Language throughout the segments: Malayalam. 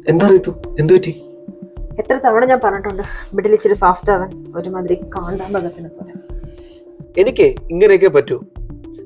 എന്താ അറിയത്തു? എന്തു പറ്റി? എത്ര തവണ ഞാൻ പറഞ്ഞിട്ടുണ്ട് മിഡിൽ ഇച്ചിരി സോഫ്റ്റ് ആവാൻ, ഒരുമാതിരി കാണ്ടാമൃഗത്തിനെ പോലെ. എനിക്ക് ഇങ്ങനെയൊക്കെ പറ്റൂ.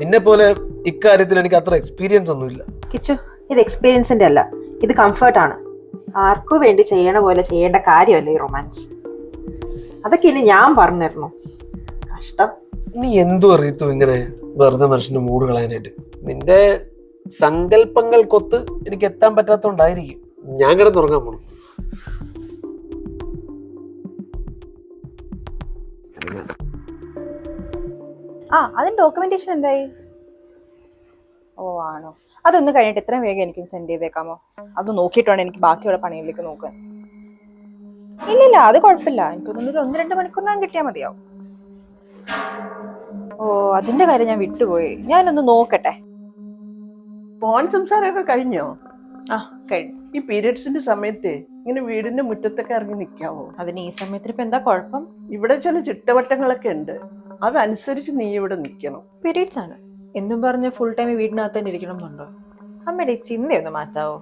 നിന്നെ പോലെ ഇക്കാര്യത്തിൽ എനിക്ക് അത്ര എക്സ്പീരിയൻസ് ഒന്നുമില്ല. കിച്ചു, ഇത് എക്സ്പീരിയൻസിന്റെ അല്ല, ഇത് കംഫർട്ടാണ്. ആർക്കു വേണ്ടി ചെയ്യണ പോലെ ചെയ്യേണ്ട കാര്യമല്ല ഈ റൊമാൻസ്. അതൊക്കെ ഇനി ഞാൻ പറഞ്ഞിരുന്നു. കഷ്ടം. നീ എന്തു അറിയത്തു ഇങ്ങനെ വെറുതെ മനുഷ്യന്റെ മൂഡ് കളയാനായിട്ട്? നിന്റെ സങ്കല്പങ്ങൾക്കൊത്ത് എനിക്ക് എത്താൻ പറ്റാത്തോണ്ടായിരിക്കും. ഞാൻ കിടന്നുറങ്ങാൻ പോണു. അതിന്റെ ഡോക്യുമെന്റേഷൻ എന്തായി? ഓ ആണോ? അതൊന്ന് കഴിഞ്ഞിട്ട് എത്രയും വേഗം എനിക്കും സെൻഡ് ചെയ്തേക്കാമോ? അത് നോക്കിയിട്ടാണ് എനിക്ക് ബാക്കിയുള്ള പണികളിലേക്ക് നോക്കാൻ. ഇല്ലില്ല, അത് കുഴപ്പമില്ല. എനിക്കൊന്നൊരു 1-2 മണിക്കൂറിനകം കിട്ടിയാൽ മതിയാവും. ഓ, അതിന്റെ കാര്യം ഞാൻ വിട്ടുപോയി. ഞാനൊന്ന് നോക്കട്ടെ. ഫോൺ സംസാരമൊക്കെ കഴിഞ്ഞോ? കഴിഞ്ഞു. ഈ പീരിയഡ്സിന്റെ സമയത്ത് ഇങ്ങനെ വീടിന്റെ മുറ്റത്തൊക്കെ ഇറങ്ങി നിൽക്കാവോ? അതിന് ഈ സമയത്തിന് ഇപ്പൊ എന്താ കുഴപ്പം? ഇവിടെ ചില ചിട്ടവട്ടങ്ങളൊക്കെ ഉണ്ട്, അതനുസരിച്ച് നീ ഇവിടെ നിൽക്കണം. പീരീഡ്സ് ആണ് എന്നും പറഞ്ഞ് ഫുൾ ടൈം വീടിനകത്ത് തന്നെ ഇരിക്കണം എന്നുണ്ടോ? അമ്മയുടെ ഈ ചിന്തയൊന്ന് മാറ്റാവോ?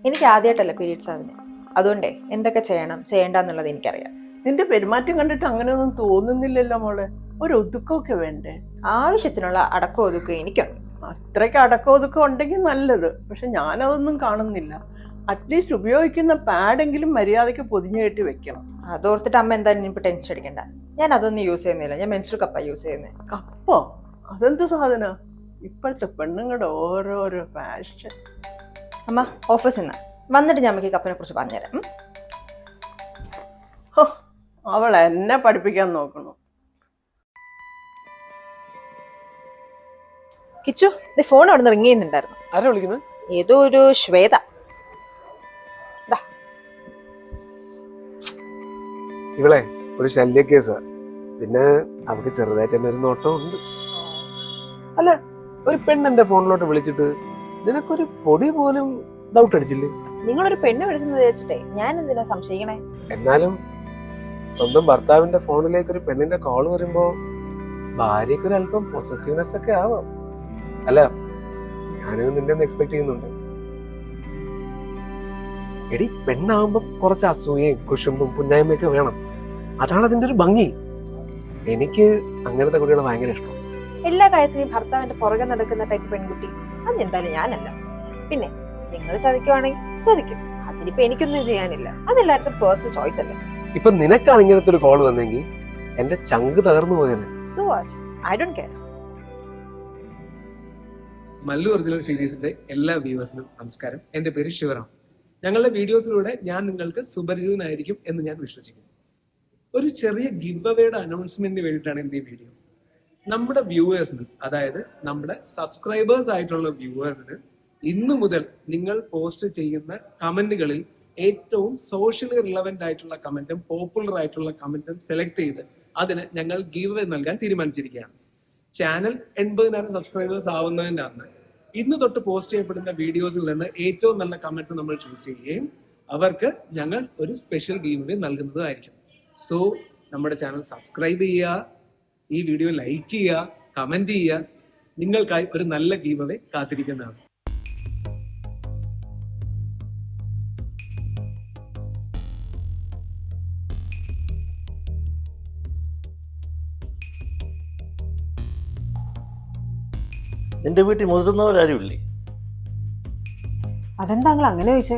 എനിക്ക് ആദ്യമായിട്ടല്ല പീരീഡ്സ് ആവുന്നത്. അതുകൊണ്ടേ എന്തൊക്കെ ചെയ്യണം ചെയ്യണ്ടെന്നുള്ളത് എനിക്കറിയാം. നിന്റെ പെരുമാറ്റം കണ്ടിട്ട് അങ്ങനെയൊന്നും തോന്നുന്നില്ലല്ലോ മോളെ. ഒരു ഒതുക്കമൊക്കെ വേണ്ടേ? ആവശ്യത്തിനുള്ള അടക്കം ഒതുക്കുക എനിക്കുണ്ട്. അത്രയ്ക്ക് അടക്കം ഒതുക്കം ഉണ്ടെങ്കിൽ നല്ലത്. പക്ഷെ ഞാനതൊന്നും കാണുന്നില്ല. അറ്റ്ലീസ്റ്റ് ഉപയോഗിക്കുന്ന പാഡെങ്കിലും മര്യാദയ്ക്ക് പൊതിഞ്ഞു കെട്ടി വെക്കണം. അതോർത്തിട്ട് അമ്മ എന്തായാലും ഇപ്പൊ ടെൻഷൻ അടിക്കണ്ട. ഞാൻ അതൊന്നും യൂസ് ചെയ്യുന്നില്ല. ഞാൻ മെൻസ്ട്രൽ കപ്പാ യൂസ് ചെയ്യുന്നത്. കപ്പോ? അതെന്ത് സാധന? ഇപ്പോഴത്തെ പെണ്ണുങ്ങളുടെ ഓരോരോ ഫാഷൻ. അമ്മ ഓഫീസിൽ നിന്ന് വന്നിട്ട് ഞാൻ നമുക്ക് കപ്പിനെ കുറിച്ച് പറഞ്ഞുതരാം. അവൾ എന്നെ പഠിപ്പിക്കാൻ നോക്കണം. കിച്ചു, ഫോൺ അവിടെ നിന്ന് റിങ് ചെയ്യുന്നുണ്ടായിരുന്നു. ആരാ വിളിക്കുന്നത്? ഏതോ ഒരു ശ്വേത. ഇവളെ ഒരു ശല്യ കേസാ. പിന്നെ അവർക്ക് ചെറുതായിട്ട് തന്നെ ഒരു നോട്ടം ഉണ്ട്. അല്ല, ഒരു പെണ്ണെന്റെ ഫോണിലോട്ട് വിളിച്ചിട്ട് നിനക്കൊരു പൊടി പോലും ഡൗട്ട് അടിച്ചില്ലേ? നിങ്ങളൊരു പെണ്ണ് വിളിച്ചെന്ന് വിചാരിച്ചിട്ടേ ഞാൻ എന്തിനാ സംശയിക്കണേ? എന്നാലും സ്വന്തം ഭർത്താവിന്റെ ഫോണിലേക്ക് ഒരു പെണ്ണിന്റെ കോൾ വരുമ്പോ ഭാര്യക്ക് ഒരു അല്പം പൊസസീവ്നെസ് ഒക്കെ ആവാം. അല്ല, ഞാനിത് നിന്റെ ഒന്ന് എക്സ്പെക്ട് ചെയ്യുന്നുണ്ട്. എടി, പെണ്ണാവുമ്പോ കുറച്ച് അസൂയയും കുശുമ്പും പുന്നായ്മയൊക്കെ വേണം. അതാണ് അതിന്റെ ഒരു ഭംഗി. എനിക്ക് അങ്ങനത്തെ കുട്ടികളെ ഭയങ്കര ഇഷ്ടം. എല്ലാ കാര്യത്തിനും ഭർത്താവിന്റെ പുറകെ നടക്കുന്ന ടൈപ്പ് പെൺകുട്ടി അതെന്തായാലും ഞാനല്ല. പിന്നെ നിങ്ങൾ ചതിക്കുവാണെങ്കിൽ ചതിക്കും, അതിനിപ്പോ എനിക്കൊന്നും ചെയ്യാനില്ല. അതെല്ലായിടത്തും പേഴ്സണൽ ചോയ്സ് അല്ലേ. ഇപ്പൊ നിനക്കാണ് ഇങ്ങനത്തെ ഒരു കോൾ വന്നെങ്കിൽ എന്റെ ചങ്ക് തകർന്നു പോയേനെ. So what, I don't care. Mallu original സീരീസിന്റെ എല്ലാ വ്യൂവേഴ്സിനും നമസ്കാരം. എന്റെ പേര് ശിവറാം. ഞങ്ങളുടെ വീഡിയോസിലൂടെ ഞാൻ നിങ്ങൾക്ക് സുപരിചിതനായിരിക്കും എന്ന് ഞാൻ വിശ്വസിക്കുന്നു. ഒരു ചെറിയ ഗിവ് അവയുടെ അനൗൺസ്മെന്റിന് വേണ്ടിയിട്ടാണ് എന്റെ ഈ വീഡിയോ. നമ്മുടെ വ്യൂവേഴ്സിന്, അതായത് നമ്മുടെ സബ്സ്ക്രൈബേഴ്സ് ആയിട്ടുള്ള വ്യൂവേഴ്സിന് ഇന്നു മുതൽ നിങ്ങൾ പോസ്റ്റ് ചെയ്യുന്ന കമന്റുകളിൽ ഏറ്റവും സോഷ്യലി റിലവന്റ് ആയിട്ടുള്ള കമന്റും പോപ്പുലർ ആയിട്ടുള്ള കമന്റും സെലക്ട് ചെയ്ത് അതിന് ഞങ്ങൾ ഗിവ് അവേ നൽകാൻ തീരുമാനിച്ചിരിക്കുകയാണ്. ചാനൽ 80,000 സബ്സ്ക്രൈബേഴ്സ് ആവുന്നതിന്റെ അന്ന് ഇന്ന് തൊട്ട് പോസ്റ്റ് ചെയ്യപ്പെടുന്ന വീഡിയോസിൽ നിന്ന് ഏറ്റവും നല്ല കമന്റ്സ് നമ്മൾ ചൂസ് ചെയ്യുകയും അവർക്ക് ഞങ്ങൾ ഒരു സ്പെഷ്യൽ ഗീവ് അവേ നൽകുന്നതായിരിക്കും. സോ നമ്മുടെ ചാനൽ സബ്സ്ക്രൈബ് ചെയ്യുക, ഈ വീഡിയോ ലൈക്ക് ചെയ്യുക, കമന്റ് ചെയ്യുക. നിങ്ങൾക്കായി ഒരു നല്ല ഗീവ് അവേ കാത്തിരിക്കുന്നതാണ്. നിന്റെ വീട്ടിൽ മുതിർന്നവരാരുമില്ലേ? അതെന്താ അങ്കിൾ അങ്ങനെ ചോദിച്ചേ?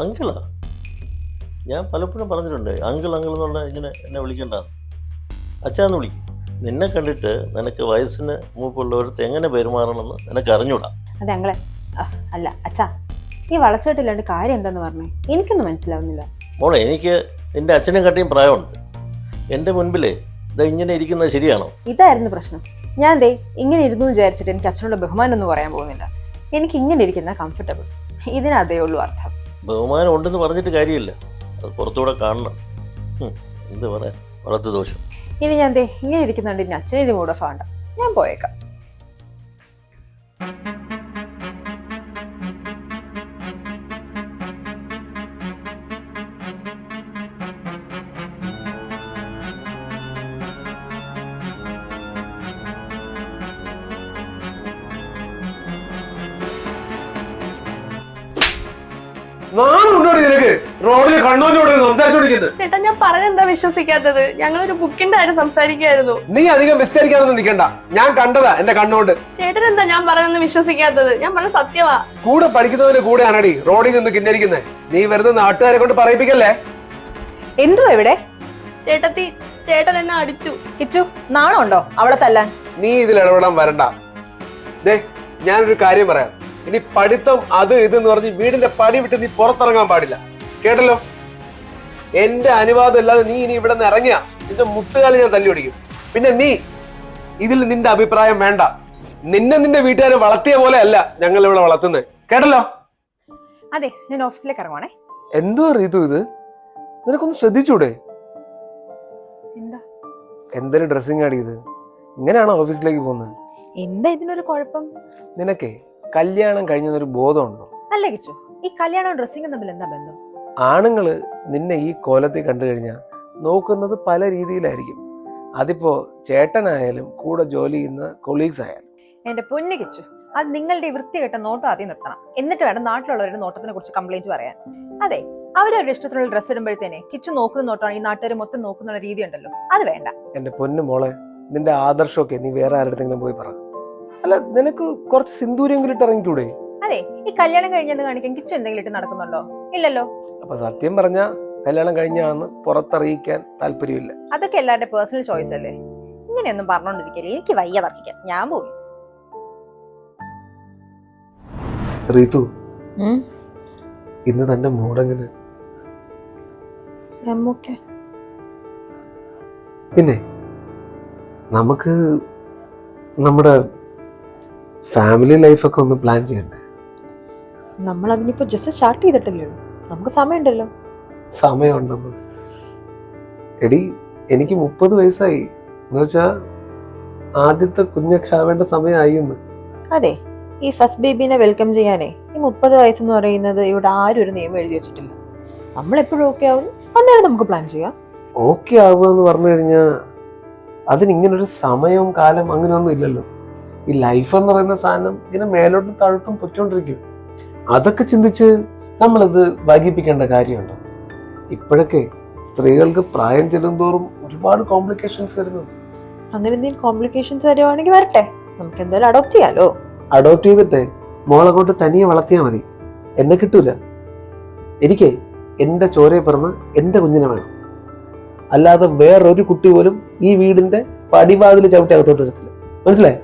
അങ്കിളാ? ഞാൻ പലപ്പോഴും പറഞ്ഞിട്ടുണ്ട് അങ്കിൾ അങ്കിൾ എന്നുള്ള ഇങ്ങനെ എന്നെ വിളിക്കണ്ടെന്ന്. അച്ഛാന്ന് വിളിക്കും. നിന്നെ കണ്ടിട്ട് നിനക്ക് വയസ്സിന് മൂപ്പുള്ളവർക്ക് എങ്ങനെ പെരുമാറണമെന്ന് നിനക്ക് അറിഞ്ഞൂടാ. അതെ അങ്ങളെ, അല്ല അച്ഛാ, ഈ വളച്ചിട്ടില്ലാണ്ട് കാര്യം എന്താന്ന് പറഞ്ഞേ? എനിക്കൊന്നും മനസ്സിലാവുന്നില്ല. മോളെ, എനിക്ക് നിന്റെ അച്ഛനെ കാട്ടിയും പ്രായമുണ്ട്. എൻ്റെ മുൻപിലേ ഇത് ഇങ്ങനെ ഇരിക്കുന്നത് ശരിയാണോ? ഇതായിരുന്നു പ്രശ്നം. ഞാൻ ദേ ഇങ്ങനെ ഇരുന്നു വിചാരിച്ചിട്ട് എനിക്ക് അച്ഛനോട് ബഹുമാനം ഒന്നും പറയാൻ പോകുന്നില്ല. എനിക്ക് ഇങ്ങനെ ഇരിക്കുന്ന കംഫർട്ടബിൾ. ഇതിനതേ ഉള്ളൂ അർത്ഥം. ബഹുമാനം ഉണ്ടെന്ന് പറഞ്ഞിട്ട് കാര്യമില്ല, അത് പുറത്തൂടെ കാണണം. എന്ത് പറയാ, വളർത്തു ദോഷം. ഇനി ഞാൻ ദേ ഇങ്ങനെ ഇരിക്കുന്നുണ്ട്, ഇനി അച്ഛനെ മൂഡ് ഓഫ് ആവണ്ട. ഞാൻ പോയേക്കാം. നാണുണ്ടോ നിനക്ക്? റോഡിൽ കണ്ണൂരിനോട് സംസാരിച്ചോണ്ടിരിക്കുന്നത്. ചേട്ടാ ഞാൻ പറഞ്ഞെന്താ വിശ്വസിക്കാത്തത്? ഞങ്ങളൊരു ബുക്കിന്റെ കാര്യം സംസാരിക്കായിരുന്നു. നീ അധികം വിസ്തരിക്കാനൊന്നും നിൽക്കണ്ട. ഞാൻ കണ്ടതാ എന്റെ കണ്ണുകൊണ്ട്. ചേട്ടൻ എന്താ ഞാൻ പറഞ്ഞെന്ന് വിശ്വസിക്കാത്തത്? ഞാൻ പറഞ്ഞ സത്യമാ. കൂടെ പഠിക്കുന്നവന് കൂടെ ആണടി റോഡിൽ നിന്ന് കിന്നരിക്കുന്നേ. നീ വെറുതെ നാട്ടുകാരെ കൊണ്ട് പറയിപ്പിക്കല്ലേ. എന്തുവാ ഇവിടെ? ചേട്ടത്തി, ചേട്ടൻ എന്നെ അടിച്ചു. കിച്ചു, നാണോ ഉണ്ടോ അവളെ തല്ലാൻ? നീ ഇതിൽ ഇടപെടാൻ വരണ്ട. ദേ, ഞാനൊരു കാര്യം പറയാം. ഇനി പഠിത്തം അത് ഇതെന്ന് പറഞ്ഞ് വീടിന്റെ പടി വിട്ട് നീ പുറത്തിറങ്ങാൻ പാടില്ല. കേട്ടല്ലോ? എന്റെ അനുവാദം ഇല്ലാതെ നീ ഇനി ഇവിടെ നിന്ന് ഇറങ്ങിയ നിന്റെ മുട്ടുകാലം ഞാൻ തല്ലി ഓടിക്കും. പിന്നെ നീ ഇതിൽ നിന്റെ അഭിപ്രായം വേണ്ട. നിന്റെ വീട്ടുകാരെ വളർത്തിയ പോലെ അല്ല ഞങ്ങൾ ഇവിടെ വളർത്തുന്നത്. കേട്ടല്ലോ? അതെ, ഞാൻ ഓഫീസിലേക്ക് ഇറങ്ങുവാണേ. എന്തോ റീതു ഇത്? നിനക്കൊന്ന് ശ്രദ്ധിച്ചൂടെ? എന്താ എന്തൊരു ഡ്രസ്സിങ് ആടി ഇത്? ഇങ്ങനെയാണോ ഓഫീസിലേക്ക് പോകുന്നത്? എന്താ ഇതിനൊരു കുഴപ്പം? നിനക്കേ കല്യാണം കഴിഞ്ഞൊരു ബോധമുണ്ടോ? അല്ല കിച്ചു, ഈ കല്യാണവും ഡ്രസ്സിങ്ങും തമ്മിൽ എന്താ ബന്ധം? ആണുങ്ങള് നിന്നെ ഈ കോലത്തിൽ കണ്ടു കഴിഞ്ഞാൽ നോക്കുന്നത് പല രീതിയിലായിരിക്കും. അതിപ്പോ ചേട്ടനായാലും കൂടെ ജോലി ചെയ്യുന്ന കൊളീഗ്സ് ആയാലും. എന്റെ പൊന്നു കിച്ചു, അത് നിങ്ങളുടെ ഈ വൃത്തികെട്ട നോട്ടം ആദ്യം നിർത്തണം. എന്നിട്ട് വേണം നാട്ടിലുള്ളവരുടെ നോട്ടത്തിനെ കുറിച്ച് കംപ്ലൈന്റ് പറയാൻ. അതെ, അവരവരുടെ ഇഷ്ടത്തിലുള്ള ഡ്രസ്സ് ഇടുമ്പോഴത്തേനെ കിച്ചു നോക്കുന്ന നോട്ടമാണ് ഈ നാട്ടുകാർ മൊത്തം നോക്കുന്ന രീതി ഉണ്ടല്ലോ, അത് വേണ്ട. എന്റെ പൊന്നു മോളെ, നിന്റെ ആദർശമൊക്കെ നീ വേറെ ആരുടെങ്കിലും പോയി പറ. അല്ല, നിനക്ക് കുറച്ച് സിന്ദൂരെങ്കിലും ഇട്ട് ഇറങ്ങിക്കൂടെ? അതെ, ഈ കല്യാണം കഴിഞ്ഞെന്ന് കാണിക്കാൻ കിച്ചു എന്തെങ്കിലും ഇട്ട് നടക്കുന്നുണ്ടോ? ഇല്ലല്ലോ. അപ്പൊ സത്യം പറഞ്ഞ കല്യാണം കഴിഞ്ഞാന്ന് പുറത്തറിയിക്കാൻ താല്പര്യമില്ല. അതൊക്കെ എല്ലാവരുടെ പേഴ്സണൽ ചോയ്സ് അല്ലേ. ഇങ്ങനെയൊന്നും പറഞ്ഞോണ്ടിരിക്കല്ലേ, എനിക്ക് വയ്യ തർക്കിക്കാൻ. ഞാൻ പോയി. റീതു, ഇന്ന് തന്റെ മൂടെങ്ങനെ? പിന്നെ നമുക്ക് നമ്മുടെ ഫാമിലി ലൈഫൊക്കെ ഒന്ന് പ്ലാൻ ചെയ്യണ്ടേ? നമ്മൾ അതിനിപ്പോ ജസ്റ്റ് സ്റ്റാർട്ട് ചെയ്തിട്ടില്ലേ, നമുക്ക് സമയമുണ്ടല്ലോ. സമയമുണ്ടെന്ന് എടി, എനിക്ക് 30 വയസ്സായി. എന്ന് വെച്ചാ ആദ്യത്തെ കുഞ്ഞൊക്കെ ആവേണ്ട സമയമായി എന്ന്. അതെ, ഈ ഫസ്റ്റ് ബേബിനെ വെൽക്കം ചെയ്യാനേ ഈ 30 വയസ്സെന്ന് പറയുന്നത് ഇവിടെ ആരും ഒരു നിയമം എഴുതി വെച്ചിട്ടില്ല. നമ്മൾ എപ്പോഴും ഓക്കെ ആവും, അന്നേരം നമുക്ക് പ്ലാൻ ചെയ്യാം. ഓക്കെ ആവുക എന്ന് പറഞ്ഞു കഴിഞ്ഞാൽ അതിനിങ്ങനൊരു സമയവും കാലം അങ്ങനെയൊന്നും ഇല്ലല്ലോ. ഈ ലൈഫ് എന്ന് പറയുന്ന സാധനം ഇങ്ങനെ മേലോട്ടും താഴോട്ടും പൊയ്ക്കൊണ്ടിരിക്കും. അതൊക്കെ ചിന്തിച്ച് നമ്മളത് വൈകിപ്പിക്കേണ്ട കാര്യമുണ്ടോ? ഇപ്പോഴൊക്കെ സ്ത്രീകൾക്ക് പ്രായം ചെല്ലുന്തോറും ഒരുപാട് കോംപ്ലിക്കേഷൻസ് വരുന്നു. അങ്ങനെ എന്തെങ്കിലും കോംപ്ലിക്കേഷൻസ് വരുവാണെങ്കിൽ വരട്ടെ, നമുക്ക് എന്തായാലും അഡോപ്റ്റ് ചെയ്യാലോ. അഡോപ്റ്റ് ചെയ്തിട്ട് മോളെ കൊണ്ട് തനിയെ വളർത്തിയാൽ മതി. എന്നെ കിട്ടൂല. എനിക്ക് എന്റെ ചോരയെ പിറന്ന് എന്റെ കുഞ്ഞിനെ വേണം. അല്ലാതെ വേറൊരു കുട്ടി പോലും ഈ വീടിന്റെ പടിവാതിൽ ചവിട്ടി അകത്തോട്ട് വരത്തില്ല. മനസ്സിലായി?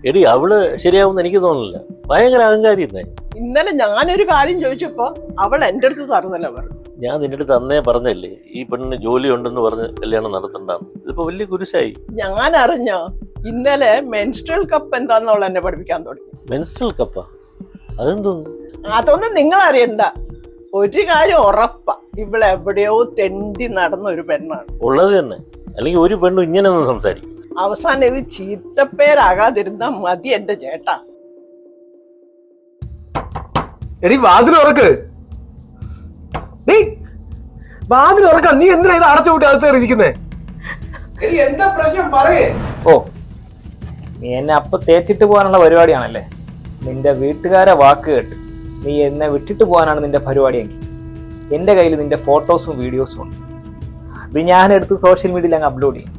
എടി അവള് ശരിയാവുമെന്ന് എനിക്ക് തോന്നുന്നില്ല. ഭയങ്കര അഹങ്കാരി തന്നെ. ഇന്നലെ ഞാനൊരു കാര്യം ചോദിച്ചപ്പോ അവൾ എന്റെ അടുത്ത് തറുന്നല്ല പറഞ്ഞു. ഞാൻ നിന്റെ അടുത്ത് അന്നേ പറഞ്ഞല്ലേ ഈ പെണ്ണിന് ജോലി ഉണ്ടെന്ന് പറഞ്ഞ് കല്യാണം നടത്തണ്ടാണ്. ഇതിപ്പോ വലിയ കുരിശായി. ഞാൻ അറിഞ്ഞോ ഇന്നലെ മെൻസ്ട്രൽ കപ്പ് എന്താന്ന് അവൾ എന്നെ പഠിപ്പിക്കാൻ തുടങ്ങി. മെൻസ്ട്രൽ കപ്പാ? അതെന്തോന്നു? അതൊന്നും നിങ്ങൾ അറിയണ്ട. ഒരു കാര്യം ഉറപ്പാ, ഇവളെവിടെയോ തെണ്ടി നടന്ന ഒരു പെണ്ണാണ്. ഉള്ളത് തന്നെ. അല്ലെങ്കിൽ ഒരു പെണ്ണും ഇങ്ങനെ ഒന്നും സംസാരിക്കും. അവസാനം ഇത് ചീത്തപ്പേരാകാതിരുന്നാ മതി എന്റെ ചേട്ടാ. എടി, വാതിൽ ഉറക്ക്. വാതിൽ ഉറക്കാം. നീ എന്തിനാ ഇത് അടച്ചുപൂട്ടി അകത്ത് ഇരിക്കുന്നേ? എന്താ പ്രശ്നം പറയേ? ഓ, നീ എന്നെ അപ്പൊ തേച്ചിട്ട് പോകാനുള്ള പരിപാടിയാണല്ലേ? നിന്റെ വീട്ടുകാരെ വാക്ക് കേട്ട് നീ എന്നെ വിട്ടിട്ട് പോകാനാണ് നിന്റെ പരിപാടിയെങ്കിൽ എൻ്റെ കയ്യിൽ നിന്റെ ഫോട്ടോസും വീഡിയോസും ഉണ്ട്. അത് ഞാൻ എടുത്ത് സോഷ്യൽ മീഡിയയിൽ അങ്ങ് അപ്ലോഡ് ചെയ്യും.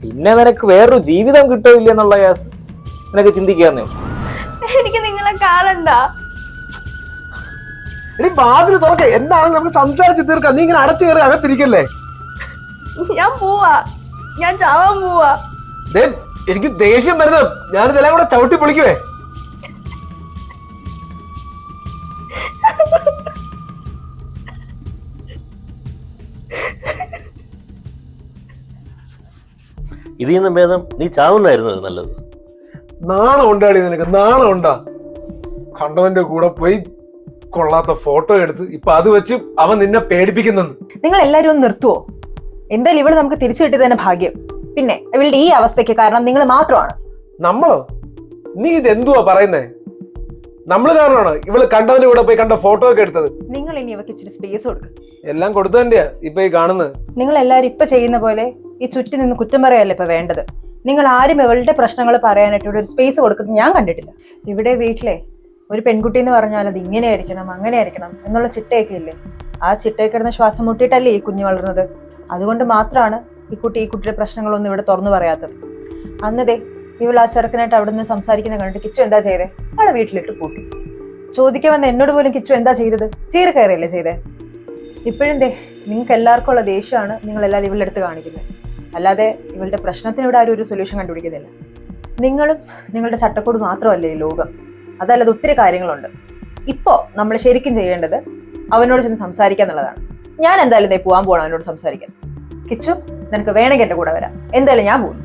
പിന്നെ നിനക്ക് വേറൊരു ജീവിതം കിട്ടില്ല എന്നുള്ള കേസ് നിനക്ക് ചിന്തിക്കാന്നേ ഉള്ളൂ. എനിക്ക് നിങ്ങളെ കാണണ്ട. എടി, വാതിൽ തുറക്ക. എന്താണെന്ന് നമുക്ക് സംസാരിച്ച് തീർക്കാം. നീ ഇങ്ങനെ അടച്ചു കയറി അകത്തിരിക്കല്ലേ? ഞാൻ പോവാ, ഞാൻ ചാവാൻ പോവാ. എനിക്ക് ദേഷ്യം വരുന്നത്. ഞാനിതെല്ലാം കൂടെ ചവിട്ടി പൊളിക്കുവേ. ഇതിൽ നിന്നും ഭേദം നീ ചാവുന്നായിരുന്നു നല്ലത്. നാണം ഉണ്ടാടി നിനക്ക്? നാണം ഉണ്ടാ? കണ്ടവന്റെ കൂടെ പോയി കൊള്ളാത്ത ഫോട്ടോ എടുത്ത് ഇപ്പൊ അത് വെച്ച് അവൻ നിന്നെ പേടിപ്പിക്കുന്നു. നിങ്ങൾ എല്ലാവരും ഒന്ന് നിർത്തുവോ? എന്തായാലും ഇവിടെ നമുക്ക് തിരിച്ചു കിട്ടിയത് തന്നെ ഭാഗ്യം. പിന്നെ ഇവളുടെ ഈ അവസ്ഥയ്ക്ക് കാരണം നിങ്ങൾ മാത്രമാണ്. നമ്മളോ? നീ ഇത് എന്തുവാ പറയുന്നേ? നമ്മള് കാരണമാണോ ഇവള് കണ്ടവന്റെ കൂടെ പോയി കണ്ട ഫോട്ടോ ഒക്കെ എടുത്തത്? നിങ്ങൾ ഇനി ഇവക്ക് ഇച്ചിരി സ്പേസ് കൊടുക്കും. എല്ലാം കൊടുത്തതിന്റെയാ ഇപ്പൊ ഈ കാണുന്നത്. നിങ്ങൾ എല്ലാവരും ഇപ്പൊ ചെയ്യുന്ന പോലെ ഈ ചുറ്റി നിന്ന് കുറ്റം പറയല്ല ഇപ്പൊ വേണ്ടത്. നിങ്ങൾ ആരും ഇവളുടെ പ്രശ്നങ്ങൾ പറയാനായിട്ട് ഇവിടെ ഒരു സ്പേസ് കൊടുക്കുന്നത് ഞാൻ കണ്ടിട്ടില്ല. ഇവിടെ വീട്ടിലെ ഒരു പെൺകുട്ടി എന്ന് പറഞ്ഞാൽ അത് ഇങ്ങനെ ആയിരിക്കണം അങ്ങനെ ആയിരിക്കണം എന്നുള്ള ചിട്ടയൊക്കെ ഇല്ലേ? ആ ചിട്ടയിൽ കിടന്ന് ശ്വാസം മുട്ടിയിട്ടല്ലേ ഈ കുഞ്ഞ് വളർന്നത്. അതുകൊണ്ട് മാത്രമാണ് ഈ കുട്ടിയുടെ പ്രശ്നങ്ങളൊന്നും ഇവിടെ തുറന്നു പറയാത്തത്. അന്നതേ ഇവൾ ആ ചെറുക്കനായിട്ട് അവിടെ നിന്ന് സംസാരിക്കുന്ന കണ്ടിട്ട് കിച്ചു എന്താ ചെയ്തേ? അവളെ വീട്ടിലിട്ട് പൂട്ടി. ചോദിക്കാൻ വന്ന എന്നോട് പോലും കിച്ചു എന്താ ചെയ്തത്? ചീര കയറിയല്ലേ ചെയ്തേ? ഇപ്പോഴും നിങ്ങൾക്ക് എല്ലാവർക്കും ഉള്ള ദേഷ്യമാണ് നിങ്ങൾ എല്ലാവരും ഇവളുടെ അടുത്ത് കാണിക്കുന്നത്. അല്ലാതെ ഇവളുടെ പ്രശ്നത്തിന് ഇവിടെ ആരും ഒരു സൊല്യൂഷൻ കണ്ടുപിടിക്കുന്നില്ല. നിങ്ങളും നിങ്ങളുടെ ചട്ടക്കൂട് മാത്രമല്ലേ ഈ ലോകം. അതല്ലാതെ ഒത്തിരി കാര്യങ്ങളുണ്ട്. ഇപ്പോ നമ്മൾ ശരിക്കും ചെയ്യേണ്ടത് അവനോട് ചെന്ന് സംസാരിക്കുക എന്നുള്ളതാണ്. ഞാൻ എന്തായാലും പോവാൻ പോകണം അവനോട് സംസാരിക്കാൻ. കിച്ചു, നിനക്ക് വേണമെങ്കിൽ എന്റെ കൂടെ വരാം. എന്തായാലും ഞാൻ പോകുന്നു.